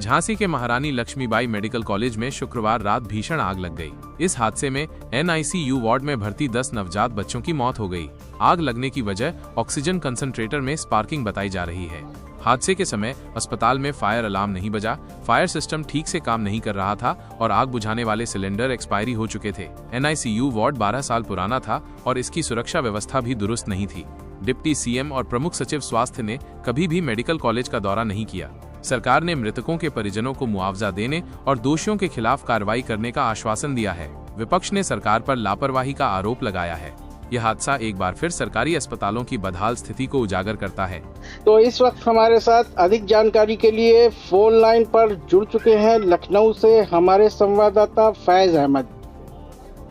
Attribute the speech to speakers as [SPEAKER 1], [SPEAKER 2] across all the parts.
[SPEAKER 1] झांसी के महारानी Lakshmibai medical college में शुक्रवार रात भीषण आग लग गई। इस हादसे में NICU वार्ड में भर्ती 10 नवजात बच्चों की मौत हो गई। आग लगने की वजह ऑक्सीजन कंसंट्रेटर में स्पार्किंग बताई जा रही है। हादसे के समय अस्पताल में फायर अलार्म नहीं बजा, फायर सिस्टम ठीक से काम नहीं कर रहा था और आग बुझाने वाले सिलेंडर एक्सपायरी हो चुके थे। NICU वार्ड 12 साल पुराना था और इसकी सुरक्षा व्यवस्था भी दुरुस्त नहीं थी। डिप्टी CM और प्रमुख सचिव स्वास्थ्य ने कभी भी मेडिकल कॉलेज का दौरा नहीं किया। सरकार ने मृतकों के परिजनों को मुआवजा देने और दोषियों के खिलाफ कार्रवाई करने का आश्वासन दिया है। विपक्ष ने सरकार पर लापरवाही का आरोप लगाया है। यह हादसा एक बार फिर सरकारी अस्पतालों की बदहाल स्थिति को उजागर करता है।
[SPEAKER 2] तो इस वक्त हमारे साथ अधिक जानकारी के लिए फोन लाइन पर जुड़ चुके हैं लखनऊ से हमारे संवाददाता फैज अहमद।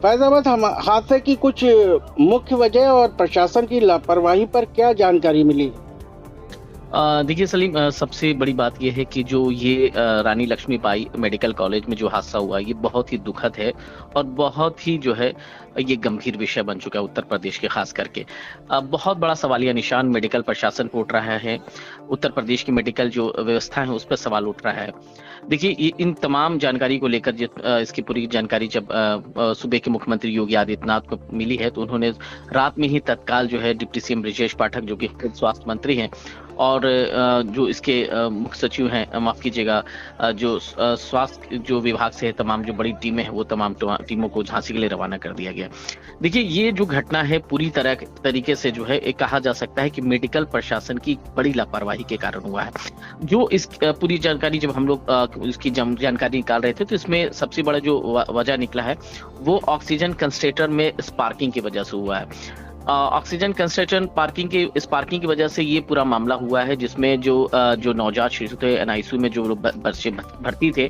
[SPEAKER 2] फैज अहमद, हम हादसे की कुछ मुख्य वजह और प्रशासन की लापरवाही पर क्या जानकारी मिली?
[SPEAKER 3] देखिए सलीम, सबसे बड़ी बात यह है कि जो ये रानी लक्ष्मीबाई मेडिकल कॉलेज में जो हादसा हुआ ये बहुत ही दुखद है और बहुत ही जो है ये गंभीर विषय बन चुका है उत्तर प्रदेश के खास करके। बहुत बड़ा सवालिया निशान मेडिकल प्रशासन को उठ रहा है। उत्तर प्रदेश की मेडिकल जो व्यवस्था है उस पर सवाल उठ रहा है। देखिए, इन तमाम जानकारी को लेकर इसकी पूरी जानकारी जब सूबे के मुख्यमंत्री योगी आदित्यनाथ को मिली है तो उन्होंने रात में ही तत्काल जो है डिप्टी CM ब्रजेश पाठक जो कि स्वास्थ्य मंत्री हैं और जो इसके मुख्य सचिव हैं, माफ कीजिएगा, जो स्वास्थ्य जो विभाग से है, तमाम जो बड़ी टीमें हैं वो तमाम टीमों को झांसी के लिए रवाना कर दिया गया। देखिए, ये जो घटना है पूरी तरीके से जो है एक कहा जा सकता है कि मेडिकल प्रशासन की बड़ी लापरवाही के कारण हुआ है। जो इस पूरी जानकारी जब हम लोग इसकी जानकारी निकाल रहे थे तो इसमें सबसे बड़ा जो वजह निकला है वो ऑक्सीजन कंसंट्रेटर में स्पार्किंग की वजह से हुआ है। ऑक्सीजन कंसंट्रेटर स्पार्किंग की वजह से ये पूरा मामला हुआ है, जिसमें जो नवजात शिशु थे NICU में जो बच्चे भर्ती थे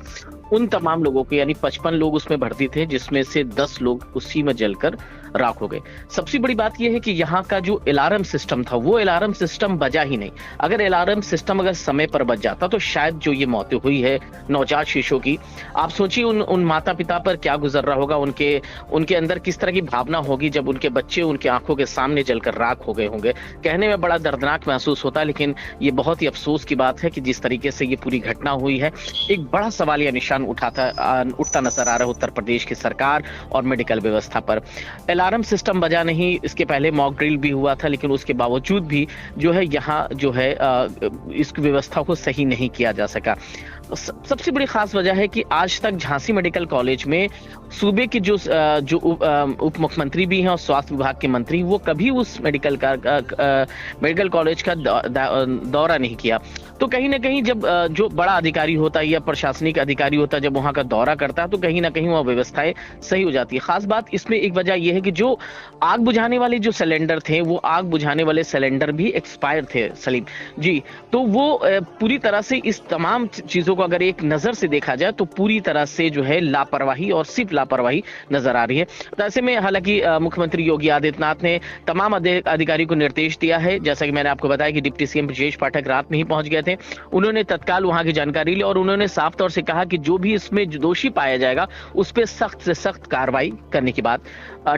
[SPEAKER 3] उन तमाम लोगों को, यानी 55 लोग उसमें भर्ती थे, जिसमें से 10 लोग उसी में जलकर राख हो गए। सबसे बड़ी बात यह है कि यहाँ का जो अलार्म सिस्टम था वो अलार्म सिस्टम बजा ही नहीं। अगर अलार्म सिस्टम अगर समय पर बज जाता तो शायद जो ये मौतें हुई है नवजात शिशु की, आप सोचिए उन माता पिता पर क्या गुजर रहा होगा, उनके अंदर किस तरह की भावना होगी जब उनके बच्चे उनके आंखों के सामने जलकर राख हो गए होंगे। कहने में बड़ा दर्दनाक महसूस होता है, लेकिन ये बहुत ही अफसोस की बात है कि जिस तरीके से ये पूरी घटना हुई है एक बड़ा सवालिया निशान उठता नजर आ रहा है उत्तर प्रदेश की सरकार और मेडिकल व्यवस्था पर। अलार्म सिस्टम बजा नहीं, इसके पहले मॉक ड्रिल भी हुआ था, लेकिन उसके बावजूद भी जो है यहाँ जो है इस व्यवस्था को सही नहीं किया जा सका। सबसे बड़ी खास वजह है कि आज तक झांसी मेडिकल कॉलेज में सूबे के जो उप मुख्यमंत्री भी हैं और स्वास्थ्य विभाग के मंत्री, वो कभी उस मेडिकल कॉलेज का दौरा नहीं किया। तो कहीं ना कहीं जब जो बड़ा अधिकारी होता है या प्रशासनिक अधिकारी होता है जब वहां का दौरा करता है तो कहीं ना कहीं वह व्यवस्थाएं सही हो जाती है। खास बात इसमें एक वजह यह है कि जो आग बुझाने वाले जो सिलेंडर थे वो आग बुझाने वाले सिलेंडर भी एक्सपायर थे सलीम जी। तो वो पूरी तरह से इस तमाम चीजों को अगर एक नजर से देखा जाए तो पूरी तरह से जो है लापरवाही और सिर्फ लापरवाही नजर आ रही है। तो ऐसे में हालांकि मुख्यमंत्री योगी आदित्यनाथ ने तमाम अधिकारी को निर्देश दिया है, जैसा कि मैंने आपको बताया कि डिप्टी CM ब्रजेश पाठक रात में ही पहुंच गए थे। उन्होंने तत्काल वहां की जानकारी ली और उन्होंने साफ तौर से कहा कि जो भी इसमें दोषी पाया जाएगा उस पर सख्त से सख्त कार्रवाई करने की बात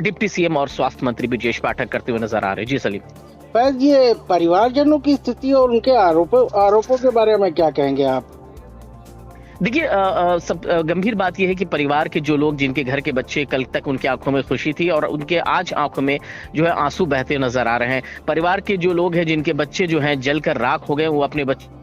[SPEAKER 3] डिप्टी CM और स्वास्थ्य मंत्री ब्रजेश पाठक करते हुए नजर आ रहे। जी सलीम।
[SPEAKER 2] फैज, ये परिवारजनों की स्थिति और उनके आरोपों के बारे में क्या कहेंगे आप?
[SPEAKER 3] देखिए, सब गंभीर बात यह है कि परिवार के जो लोग जिनके घर के बच्चे कल तक उनके आंखों में खुशी थी और उनके आज आंखों में जो है आंसू बहते नजर आ रहे हैं। परिवार के जो लोग हैं जिनके बच्चे जो हैं जलकर राख हो गए, वो अपने बच्चे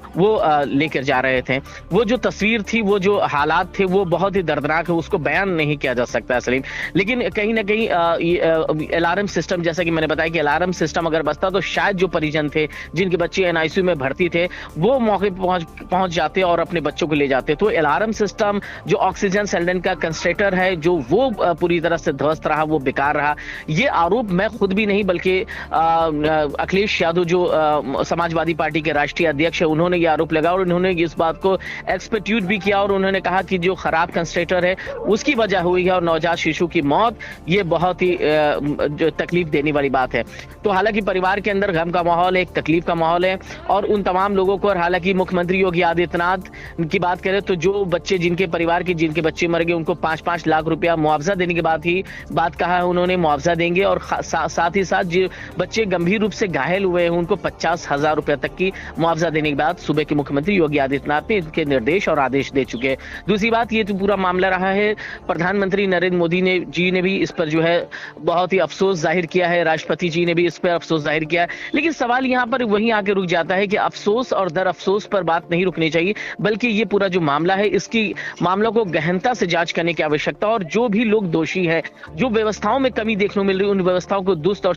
[SPEAKER 3] वो लेकर जा रहे थे। वो जो तस्वीर थी, वो जो हालात थे वो बहुत ही दर्दनाक है, उसको बयान नहीं किया जा सकता सलीम। लेकिन कहीं ना कहीं अलार्म सिस्टम, जैसा कि मैंने बताया कि अलार्म सिस्टम अगर बजता तो शायद जो परिजन थे जिनके बच्चे NICU में भर्ती थे वो मौके पर पहुंच जाते और अपने बच्चों को ले जाते। तो अलार्म सिस्टम, जो ऑक्सीजन सिलेंडर का कंसंट्रेटर है, जो वो पूरी तरह से ध्वस्त रहा, वो बेकार रहा। ये आरोप मैं खुद भी नहीं बल्कि अखिलेश यादव जो समाजवादी पार्टी के राष्ट्रीय अध्यक्ष है उन्होंने आरोप लगा और उन्होंने इस बात को एक्सपेक्यूट भी किया और उन्होंने कहा कि जो खराब कंसंट्रेटर है उसकी वजह हुई है और नवजात शिशु की मौत, ये बहुत ही जो तकलीफ देने वाली बात है। तो हालांकि परिवार के अंदर गम का माहौल है, एक तकलीफ का माहौल है और उन तमाम लोगों को, और हालांकि मुख्यमंत्री योगी आदित्यनाथ की बात करें तो जो बच्चे जिनके परिवार के जिनके बच्चे मर गए उनको 5-5 लाख रुपया मुआवजा देने के बात कहा है उन्होंने, मुआवजा देंगे और साथ ही साथ जो बच्चे गंभीर रूप से घायल हुए हैं उनको 50,000 रुपया तक की मुआवजा देने की बात सूबे के मुख्यमंत्री योगी आदित्यनाथ ने इनके निर्देश और आदेश दे चुके हैं। दूसरी बात, ये तो पूरा मामला रहा है, प्रधानमंत्री नरेंद्र मोदी जी ने भी इस पर जो है बहुत ही अफसोस जाहिर किया है, राष्ट्रपति जी ने भी इस पर अफसोस जाहिर किया है। लेकिन सवाल यहाँ पर वहीं आके रुक जाता है कि अफसोस और दर अफसोस पर बात नहीं रुकनी चाहिए, बल्कि ये पूरा जो मामला है, इसकी मामलों को गहनता से जांच करने की आवश्यकता, और जो भी लोग दोषी है, जो व्यवस्थाओं में कमी देखने को मिल रही है, उन व्यवस्थाओं को दुरुस्त और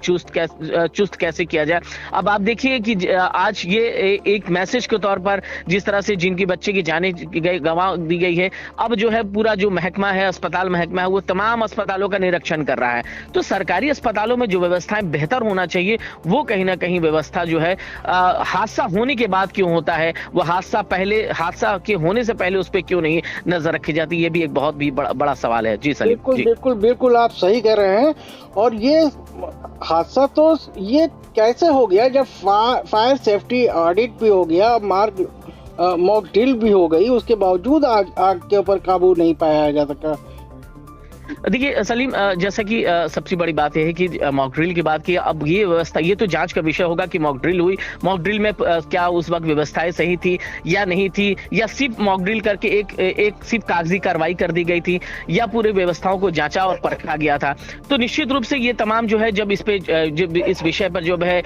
[SPEAKER 3] चुस्त कैसे किया जाए। अब आप देखिए कि आज ये एक मैसेज के तौर पर जिस तरह से जिनकी बच्चे की जाने गंवा दी गई है, अब जो है पूरा जो महकमा है, अस्पताल महकमा है, वो तमाम अस्पतालों का निरीक्षण कर रहा है। तो सरकारी अस्पतालों में जो व्यवस्थाएं बेहतर होना चाहिए, वो कहीं ना कहीं व्यवस्था जो है हादसा होने के बाद क्यों होता है, वो हादसा के होने से पहले उस पर क्यों नहीं नजर रखी जाती, ये भी एक बहुत भी बड़ा सवाल है। जी सलीम,
[SPEAKER 2] बिल्कुल आप सही कह रहे हैं। और ये हादसा तो ये कैसे हो गया जब फायर सेफ्टी ऑडिट भी हो गया, मॉक ड्रिल भी हो गई, उसके बावजूद आग के ऊपर काबू नहीं पाया जा सका।
[SPEAKER 3] देखिए सलीम, जैसा कि सबसे बड़ी बात यह है कि मॉक ड्रिल की बात की, अब ये व्यवस्था, ये तो जांच का विषय होगा कि मॉक ड्रिल हुई, मॉक ड्रिल में क्या उस वक्त व्यवस्थाएं सही थी या नहीं थी, या सिर्फ मॉक ड्रिल करके एक सिर्फ कागजी कार्रवाई कर दी गई थी, या पूरे व्यवस्थाओं को जांचा और परखा गया था। तो निश्चित रूप से ये तमाम जो है, जब इस विषय पर जो है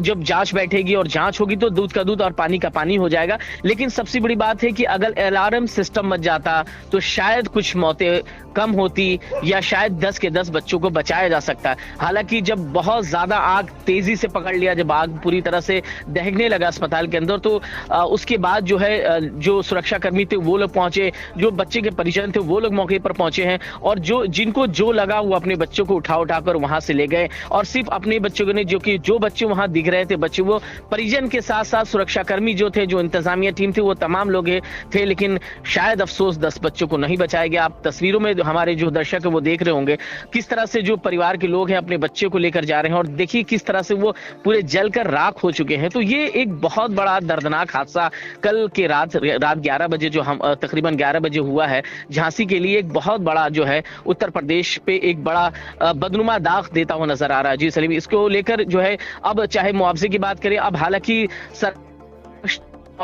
[SPEAKER 3] जब जांच बैठेगी और जांच होगी तो दूध का दूध और पानी का पानी हो जाएगा। लेकिन सबसे बड़ी बात है कि अगर अलार्म सिस्टम बच जाता तो शायद कुछ मौतें कम होती, या शायद 10 के 10 बच्चों को बचाया जा सकता है। हालांकि जब बहुत ज्यादा आग तेजी से पकड़ लिया, जब आग पूरी तरह से दहकने लगा अस्पताल के अंदर, तो उसके बाद जो है जो सुरक्षा कर्मी थे वो लोग पहुंचे, जो बच्चे के परिजन थे वो लोग मौके पर पहुंचे हैं, और जिनको जो लगा वो अपने बच्चों को उठाकर वहां से ले गए। और सिर्फ अपने बच्चों को नहीं, जो बच्चे वहां दिख रहे थे बच्चे, वो परिजन के साथ साथ सुरक्षा कर्मी जो थे, जो इंतजामिया टीम थी, वो तमाम लोग थे। लेकिन शायद अफसोस 10 बच्चों को नहीं बचाया गया। आप तस्वीरों में हमारे जो दर्शक है वो देख रहे होंगे किस तरह से जो परिवार के लोग हैं अपने बच्चे को लेकर जा रहे हैं, और देखिए किस तरह से वो पूरे जलकर राख हो चुके हैं। तो ये एक बहुत बड़ा दर्दनाक हादसा कल के रात 11 बजे जो हम तकरीबन 11 बजे हुआ है झांसी के लिए, एक बहुत बड़ा जो है उत्तर प्रदेश पे एक बड़ा बदनुमा दाग देता हुआ नजर आ रहा है। जी सलीम, इसको लेकर जो है अब चाहे मुआवजे की बात करें, अब हालांकि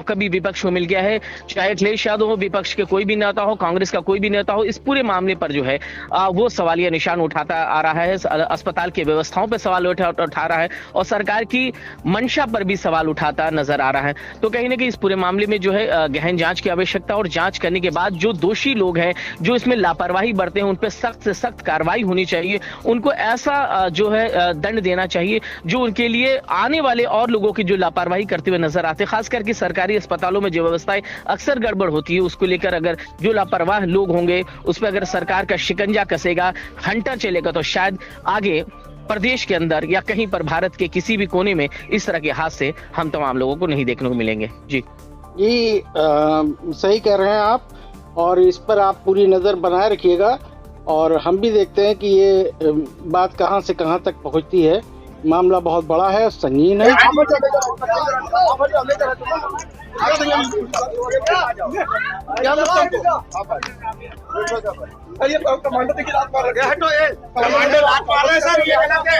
[SPEAKER 3] कभी विपक्ष को मिल गया है, चाहे अखिलेश यादव हो, विपक्ष के कोई भी नेता हो, कांग्रेस का कोई भी नेता हो, इस पूरे मामले पर जो है वो सवालिया निशान उठाता आ रहा है, अस्पताल की व्यवस्थाओं पर सवाल उठा रहा है, और सरकार की मंशा पर भी सवाल उठाता नजर आ रहा है। तो कहीं ना कहीं इस पूरे मामले में जो है गहन जांच की आवश्यकता, और जांच करने के बाद जो दोषी लोग हैं, जो इसमें लापरवाही बरते हैं, उन पर सख्त से सख्त कार्रवाई होनी चाहिए। उनको ऐसा जो है दंड देना चाहिए जो उनके लिए आने वाले और लोगों की जो लापरवाही करते हुए नजर आते, खास करके सरकारी अस्पतालों में जो व्यवस्थाएं अक्सर गड़बड़ होती है, उसको लेकर अगर जो लापरवाह लोग होंगे उस पर अगर सरकार का शिकंजा कसेगा, हंटर चलेगा, तो शायद आगे प्रदेश के अंदर या कहीं पर भारत के किसी भी कोने में इस तरह के हादसे हम तमाम लोगों को नहीं देखने को मिलेंगे। जी
[SPEAKER 2] सही कह रहे हैं आप, और इस पर आप पूरी नजर बनाए रखिएगा, और हम भी देखते हैं कि ये बात कहां से कहां तक पहुंचती है। मामला बहुत बड़ा है, संगीन है।
[SPEAKER 4] ये कमांडर देखिए लात मार रहा है। हटो, ये कमांडर लात मार रहा है सर, ये गलत है।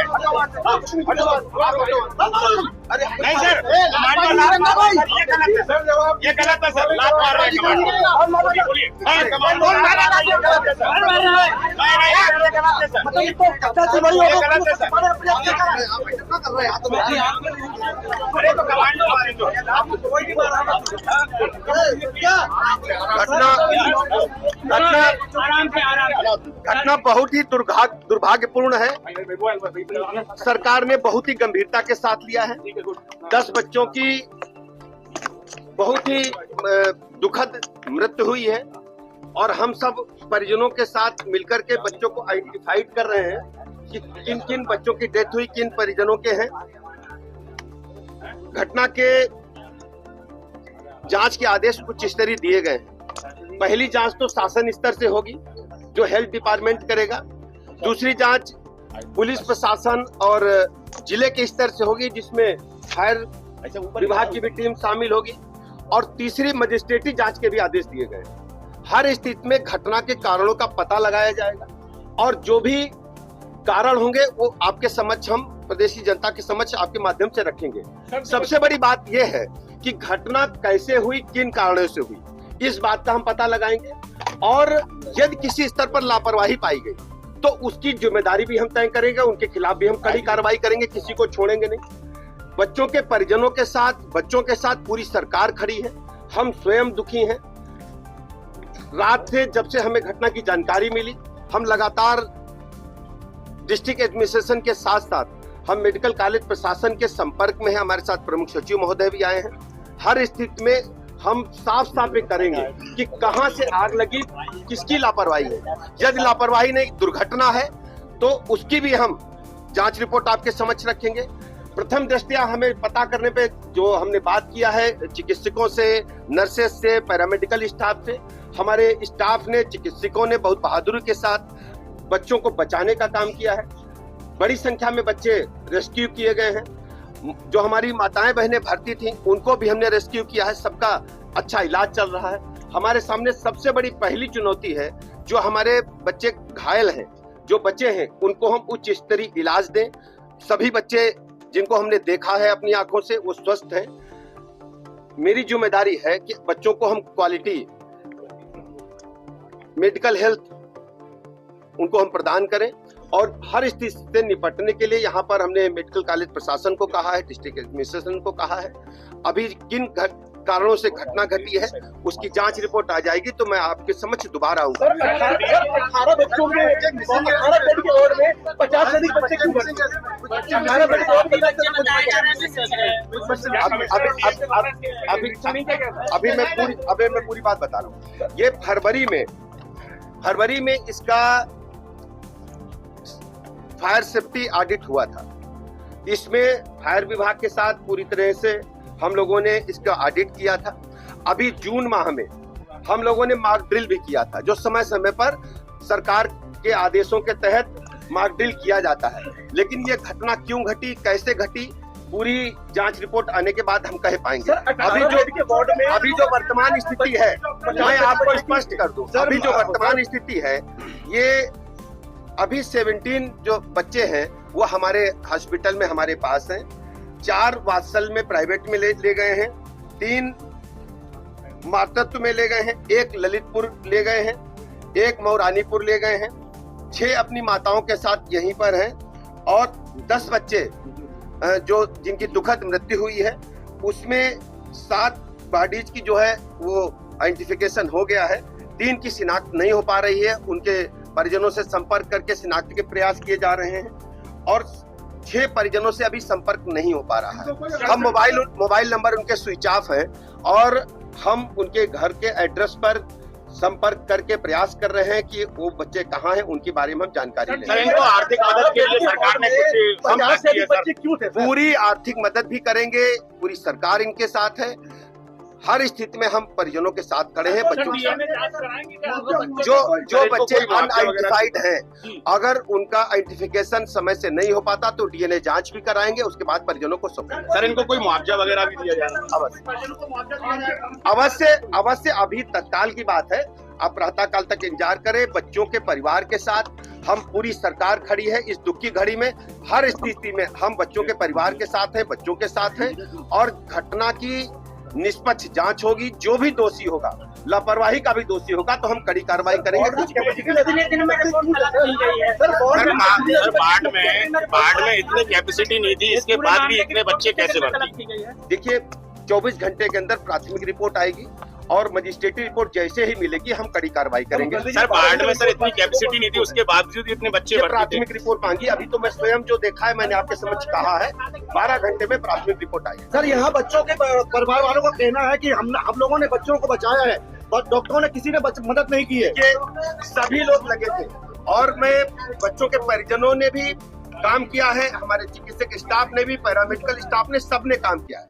[SPEAKER 4] अरे नहीं सर, कमांडर लात मार रहा है, ये गलत है सर, ये गलत है सर, लात मार रहा है कमांडर। बोलिए कमांडर मार रहा है, ये गलत है सर, नहीं ये गलत है सर, मतलब ये तो बड़ी हो गलत है सर। क्या कर रहे हैं अरे तो कमांडर मारे तो आप कोई नहीं मार रहा। घटना बहुत ही दुर्भाग्यपूर्ण है। सरकार ने बहुत ही गंभीरता के साथ लिया है। 10 बच्चों की बहुत ही दुखद मृत्यु हुई है, और हम सब परिजनों के साथ मिलकर के बच्चों को आइडेंटिफाइड कर रहे हैं कि किन किन बच्चों की डेथ हुई, किन परिजनों के हैं। घटना के जांच के आदेश कुछ इस तरह दिए गए हैं। पहली जांच तो शासन स्तर से होगी, जो हेल्थ डिपार्टमेंट करेगा। दूसरी जांच पुलिस प्रशासन और जिले के स्तर से होगी, जिसमें फायर विभाग की भी टीम शामिल होगी। और तीसरी मजिस्ट्रेटी जांच के भी आदेश दिए गए। हर स्थिति में घटना के कारणों का पता लगाया जाएगा, और जो भी कारण होंगे वो आपके समक्ष, हम प्रदेश की जनता के समक्ष आपके माध्यम से रखेंगे। सबसे बड़ी बात यह है कि घटना कैसे हुई, किन कारणों से हुई, इस बात का हम पता लगाएंगे। और यदि किसी स्तर पर लापरवाही पाई गई तो उसकी जिम्मेदारी भी हम तय करेंगे, उनके खिलाफ भी हम कड़ी कार्रवाई करेंगे, किसी को छोड़ेंगे नहीं। बच्चों के परिजनों के साथ, बच्चों के साथ पूरी सरकार खड़ी है। हम स्वयं दुखी हैं। रात से जब से हमें घटना की जानकारी मिली, हम लगातार डिस्ट्रिक्ट एडमिनिस्ट्रेशन के साथ साथ हम मेडिकल कॉलेज प्रशासन के संपर्क में हैं। हमारे साथ प्रमुख सचिव महोदय भी आए हैं। हर स्थिति में हम साफ साफ ये करेंगे कि कहां से आग लगी, किसकी लापरवाही है। यदि लापरवाही नहीं, दुर्घटना है, तो उसकी भी हम जांच रिपोर्ट आपके समक्ष रखेंगे। प्रथम दृष्टया हमें पता करने पे जो हमने बात किया है चिकित्सकों से, नर्सेस से, पैरामेडिकल स्टाफ से, हमारे स्टाफ ने, चिकित्सकों ने बहुत बहादुरी के साथ बच्चों को बचाने का काम किया है। बड़ी संख्या में बच्चे रेस्क्यू किए गए हैं। जो हमारी माताएं बहनें भर्ती थीं, उनको भी हमने रेस्क्यू किया है। सबका अच्छा इलाज चल रहा है। हमारे सामने सबसे बड़ी पहली चुनौती है, जो हमारे बच्चे घायल हैं, जो बच्चे हैं, उनको हम उच्च स्तरीय इलाज दें। सभी बच्चे जिनको हमने देखा है अपनी आंखों से, वो स्वस्थ हैं। मेरी जिम्मेदारी है कि बच्चों को हम क्वालिटी मेडिकल हेल्थ उनको हम प्रदान करें। और हर स्थिति से निपटने के लिए यहाँ पर हमने मेडिकल कॉलेज प्रशासन को कहा है, डिस्ट्रिक्ट एडमिनिस्ट्रेशन को कहा है। अभी किन कारणों से घटना घटी है उसकी जांच रिपोर्ट आ जाएगी तो मैं आपके समक्ष दोबारा आऊंगा। अभी मैं पूरी बात बता रहा हूँ। ये फरवरी में इसका फायर सेफ्टी ऑडिट हुआ था। इसमें फायर विभाग के साथ पूरी तरह से हम लोगों ने इसका ऑडिट किया था। अभी जून माह में हम लोगों ने मॉक ड्रिल भी किया था, जो समय समय पर सरकार के आदेशों के तहत मॉक ड्रिल किया जाता है। लेकिन ये घटना क्यों घटी, कैसे घटी, पूरी जांच रिपोर्ट आने के बाद हम कह पाएंगे। अभी जो वर्तमान स्थिति है, मैं आपको स्पष्ट कर दूं, अभी जो वर्तमान स्थिति है, ये अभी 17 जो बच्चे हैं वो हमारे हॉस्पिटल में हमारे पास हैं। 4 वात्सल में प्राइवेट में ले गए हैं, 3 मातृत्व में ले गए हैं, 1 ललितपुर ले गए हैं, 1 मऊरानीपुर ले गए हैं, 6 अपनी माताओं के साथ यहीं पर हैं और 10 बच्चे जो जिनकी दुखद मृत्यु हुई है, उसमें 7 बॉडीज की जो है वो आइडेंटिफिकेशन हो गया है। 3 की शिनाख्त नहीं हो पा रही है। उनके परिजनों से संपर्क करके शिनाख्त के प्रयास किए जा रहे हैं और 6 परिजनों से अभी संपर्क नहीं हो पा रहा है। हम मोबाइल नंबर उनके स्विच ऑफ है और हम उनके घर के एड्रेस पर संपर्क करके प्रयास कर रहे हैं कि वो बच्चे कहाँ हैं, उनके बारे में हम जानकारी लें।
[SPEAKER 5] इनको आर्थिक मदद के लिए सरकार ने कुछ
[SPEAKER 4] पूरी आर्थिक मदद भी करेंगे। पूरी सरकार इनके साथ है। हर स्थिति में हम परिजनों के साथ खड़े हैं। बच्चों जो बच्चे अनआइडेंटिफाइड हैं, अगर उनका आइडेंटिफिकेशन समय से नहीं हो पाता तो डीएनए जांच भी कराएंगे, उसके बाद परिजनों को सौंपेंगे।
[SPEAKER 5] सर, इनको कोई मुआवजा वगैरह भी दिया जाएगा?
[SPEAKER 4] अवश्य अभी तत्काल की बात है। आप प्रातः काल तक इंतजार करें। बच्चों के परिवार के साथ हम पूरी सरकार खड़ी है। इस दुख की घड़ी में हर स्थिति में हम बच्चों के परिवार के साथ हैं, बच्चों के साथ हैं और घटना की निष्पक्ष जांच होगी। जो भी दोषी होगा, लापरवाही का भी दोषी होगा, तो हम कड़ी कार्रवाई करेंगे।
[SPEAKER 5] बाढ़ में इतनी कैपेसिटी नहीं थी, इसके बाद भी इतने बच्चे कैसे भर्ती?
[SPEAKER 4] देखिए, 24 घंटे के अंदर प्राथमिक रिपोर्ट आएगी और मजिस्ट्रेटी रिपोर्ट जैसे ही मिलेगी हम कड़ी कार्रवाई करेंगे।
[SPEAKER 5] सर, बाढ़ में सर इतनी कैपेसिटी नहीं थी, उसके बावजूद इतने बच्चे
[SPEAKER 4] प्राथमिक रिपोर्ट मांगी। अभी तो मैं स्वयं जो देखा है मैंने आपके समक्ष कहा है, 12 घंटे में प्राथमिक रिपोर्ट आई।
[SPEAKER 6] सर, यहाँ बच्चों के परिवार वालों का कहना है कि हम लोगों ने बच्चों को बचाया है और डॉक्टरों ने किसी ने मदद नहीं की है।
[SPEAKER 4] सभी लोग लगे थे और मैं बच्चों के परिजनों ने भी काम किया है, हमारे चिकित्सक स्टाफ ने भी, पैरामेडिकल स्टाफ ने, सबने काम किया है।